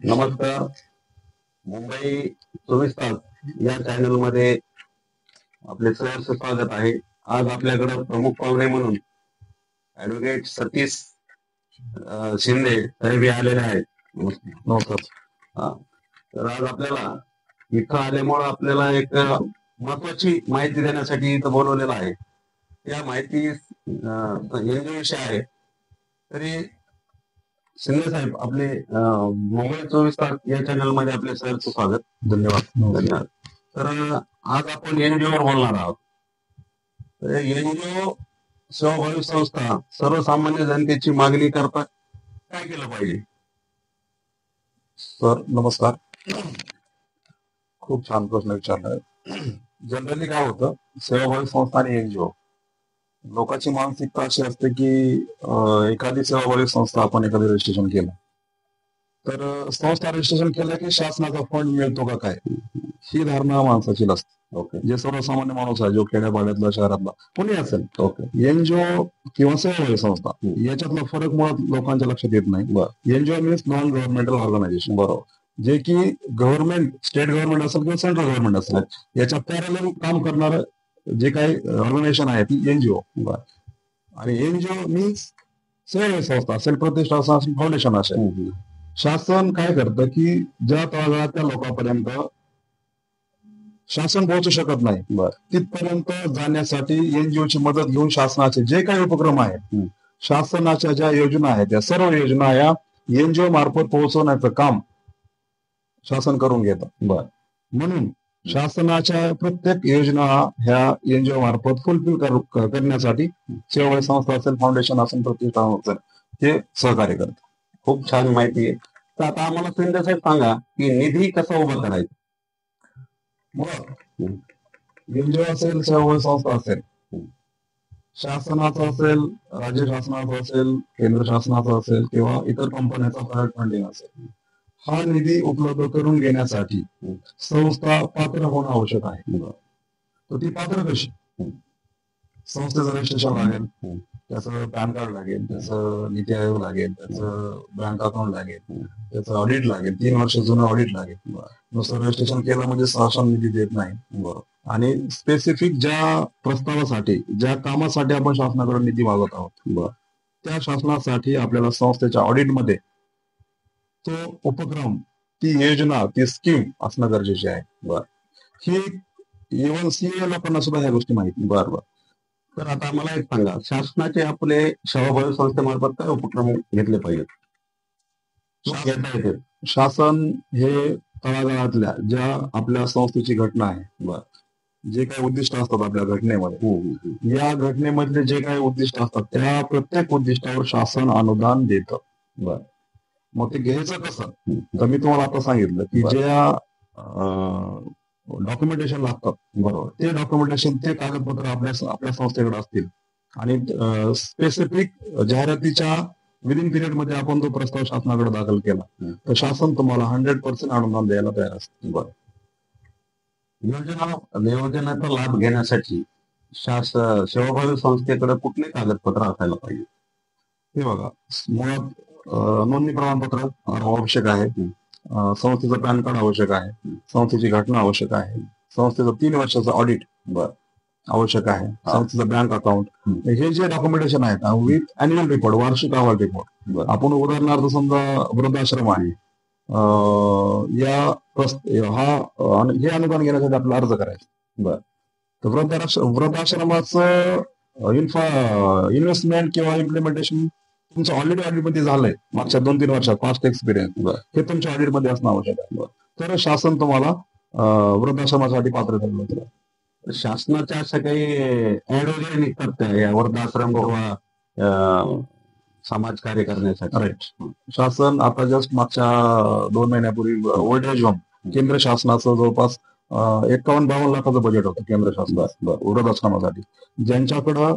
नमस्कार. मुंबई 24 तास या चॅनल मध्ये आपले सहर्ष स्वागत आहे. आज आपल्याकडे प्रमुख पाहुणे म्हणून ऍडव्होकेट सतीश शिंदे साहेब आलेले आहेत. नमस्कार. तर आज आपल्याला इथं आल्यामुळे आपल्याला एक महत्वाची माहिती देण्यासाठी इथं बोलवलेलं आहे. या माहिती एनजीओ विषय आहे. तरी शिंदे साहेब आपले मुंबई 24 तास या चॅनल मध्ये आपले सरचं स्वागत. धन्यवाद. तर आज आपण एनजीओ वर बोलणार आहोत. तर एनजीओ सेवाभावी संस्था सर्वसामान्य जनतेची मागणी करता काय केलं पाहिजे? सर नमस्कार. खूप छान प्रश्न विचारलाय. जनरली काय होतं, सेवाभावी संस्था आणि एनजीओ लोकांची मानसिकता अशी असते की एखादी सेवाभावी संस्था आपण एखादं रजिस्ट्रेशन केलं तर संस्था रजिस्ट्रेशन केलं की शासनाचा फंड मिळतो का काय, ही धारणा माणसाची असते. ओके. जे सर्वसामान्य माणूस आहे, जो खेड्यापाड्यातला शहरातला कोणी असेल, एनजीओ किंवा सेवाभावी संस्था याच्यातला फरक मुळात लोकांच्या लक्षात येत नाही. NGO means non governmental organisation, बरोबर, जे की गव्हर्नमेंट, स्टेट गव्हर्नमेंट असेल किंवा सेंट्रल गव्हर्नमेंट असेल, याच्या पॅरलल काम करणार जे काही ऑर्गनायझेशन आहे ती एनजीओ. आणि एनजीओ मीन्स सेवाभावी संस्था असेल, प्रतिष्ठान असेल, फाउंडेशन असेल. शासन काय करतं की ज्या तळागाळातल्या लोकांपर्यंत शासन पोहोचू शकत नाही तिथपर्यंत जाण्यासाठी एनजीओची मदत घेऊन शासनाचे जे काही उपक्रम आहेत, शासनाच्या ज्या योजना आहेत, त्या सर्व योजना या एनजीओ मार्फत पोहोचवण्याचं काम शासन करून घेतं. म्हणून शासनाच्या प्रत्येक योजना ह्या एनजीओ मार्फत फुलफिल करण्यासाठी सेवाभावी संस्था असेल, फाउंडेशन असेल, प्रतिष्ठान असेल, हे सहकार्य करतात. खूप छान माहिती आहे. तर आता आम्हाला शिंदे साहेब सांगा की निधी कसा उभा करायचा? एनजीओ असेल, सेवाभावी संस्था असेल, शासनाचा असेल, राज्य शासनाचा असेल, केंद्र शासनाचा असेल किंवा इतर कंपन्याचा प्रायव्हेट फंडिंग असेल, हा निधी उपलब्ध करून घेण्यासाठी संस्था पात्र होणं आवश्यक आहे. तर ती पात्र कशी? संस्थेचं रजिस्ट्रेशन लागेल, त्याचं पॅन कार्ड लागेल, त्याचं नीती आयोग लागेल, त्याचं बँक अकाउंट लागेल, त्याचं ऑडिट लागेल, 3 वर्ष जुनं ऑडिट लागेल. नुसतं रजिस्ट्रेशन केलं म्हणजे शासन निधी देत नाही. आणि स्पेसिफिक ज्या प्रस्तावासाठी, ज्या कामासाठी आपण शासनाकडे निधी मागत आहोत, त्या शासनासाठी आपल्याला संस्थेच्या ऑडिटमध्ये तो उपक्रम, ती योजना, ती स्कीम असणं गरजेचे आहे. ही इव्हन सीए लोकांना सुद्धा ह्या गोष्टी माहिती. बरोबर. तर आता आम्हाला एक सांगा, शासनाचे आपले सेवाभावी संस्थेमार्फत काय उपक्रम घेतले पाहिजेत? शासन हे तळागाळातल्या ज्या आपल्या संस्थेची घटना आहे, जे काही उद्दिष्ट असतात आपल्या घटनेमध्ये, या घटनेमधले जे काही उद्दिष्ट असतात त्या प्रत्येक उद्दिष्टावर शासन अनुदान देतं. मग ते घ्यायचं कसं? तर मी तुम्हाला आता सांगितलं की ज्या डॉक्युमेंटेशन लागतात, बरोबर, ते डॉक्युमेंटेशन, ते कागदपत्र आपल्या संस्थेकडे असतील आणि स्पेसिफिक जाहिरातीच्या विदिन पिरियड मध्ये आपण तो प्रस्ताव शासनाकडे दाखल केला तर शासन तुम्हाला 100% अनुदान द्यायला तयार असते. योजनेचा लाभ घेण्यासाठी सेवाभावी संस्थेकडे कुठले कागदपत्र असायला पाहिजे? हे बघा, मुळात नोंदणी प्रमाणपत्र आवश्यक आहे, संस्थेचं पॅन कार्ड आवश्यक आहे, संस्थेची घटना आवश्यक आहे, संस्थेचं 3 वर्षाचं ऑडिट आवश्यक आहे, संस्थेचं बँक अकाउंट, हे जे डॉक्युमेंटेशन आहेत विथ अॅन्युअल रिपोर्ट, वार्षिक अहवाल रिपोर्ट. आपण उदाहरणार्थ समजा वृद्धाश्रम आहे, हे अनुदान घेण्यासाठी आपल्याला अर्ज करायचा. तर वृद्धाश्रमाचं इन्व्हेस्टमेंट किंवा इम्प्लिमेंटेशन तुमचं ऑलरेडी ऑडिट मध्ये झालंय मागच्या 2-3 वर्षात, पास्ट एक्सपिरियन्स, हे तुमच्या ऑडिट मध्ये असणं आवश्यक आहे. तर शासन तुम्हाला वृद्धाश्रमासाठी पात्र ठरलं. शासनाच्या अशा काही ऍड वगैरे निघतात या वृद्धाश्रम किंवा समाज कार्य करण्यासाठी? राईट. शासन आता जस्ट मागच्या 2 महिन्यापूर्वी ओल्ड एज होम, केंद्र शासनाचं जवळपास 51-52 लाखाचं बजेट होतं केंद्र शासनाचं वृद्धाश्रमासाठी. ज्यांच्याकडं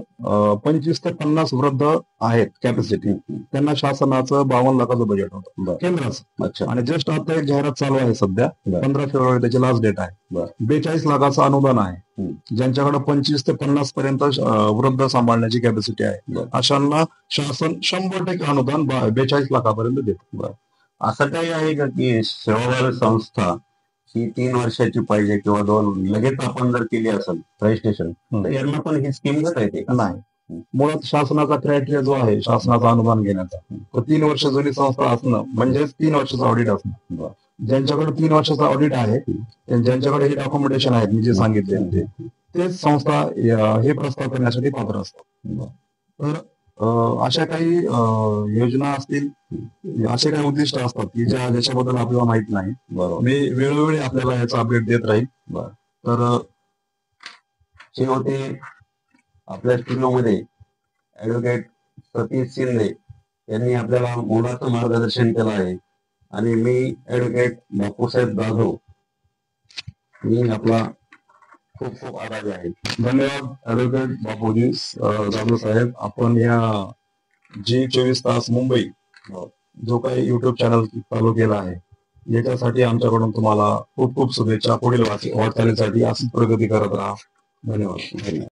25 ते 50 वृद्ध आहेत कॅपॅसिटी, त्यांना शासनाचं 52 लाखाचं बजेट होतं केंद्राचं. आणि जस्ट आता एक जाहिरात चालू आहे सध्या, 15 फेब्रुवारी त्याची लास्ट डेट आहे. 42 लाखाचं अनुदान आहे ज्यांच्याकडे 25 ते 50 पर्यंत वृद्ध सांभाळण्याची कॅपॅसिटी आहे. अशांना शासन 100% अनुदान 42 लाखापर्यंत देतं. असं काही आहे का की सेवाभावी संस्था ही 3 वर्षाची पाहिजे किंवा 2 लगेच आपण जर केली असेल रजिस्ट्रेशन तर यांना पण ही स्कीम घेता येते का? नाही, मुळात शासनाचा क्रायटेरिया जो आहे शासनाचा अनुदान घेण्याचा, तर 3 वर्ष जुनी संस्था असणं म्हणजेच 3 वर्षाचं ऑडिट असणं. ज्यांच्याकडे 3 वर्षाचं ऑडिट आहे, ज्यांच्याकडे हे डॉक्युमेंटेशन आहेत मी जे सांगितले तेच संस्था हे प्रस्ताव करण्यासाठी पात्र असतात. तर अशा काही योजना असतील, असे काही उद्दिष्ट असतात की ज्याच्याबद्दल आपल्याला माहित नाही. बरोबर. मी वेळोवेळी आपल्याला याचा अपडेट देत राहील. तर हे होते आपल्या स्टुडिओमध्ये ऍडव्होकेट सतीश शिंदे यांनी आपल्याला मोलाचं मार्गदर्शन केलं आहे आणि मी ऍडव्होकेट बापूसाहेब जाधव मी आपला खूप खूप आभारी आहे. धन्यवाद ऍडव्होकेट बापूजी जाधव साहेब. आपण या G24 तास मुंबई जो काही युट्यूब चॅनल चालू केला आहे याच्यासाठी आमच्याकडून तुम्हाला खूप खूप शुभेच्छा. पुढील वाटचालीसाठी अशीच प्रगती करत राहा. धन्यवाद.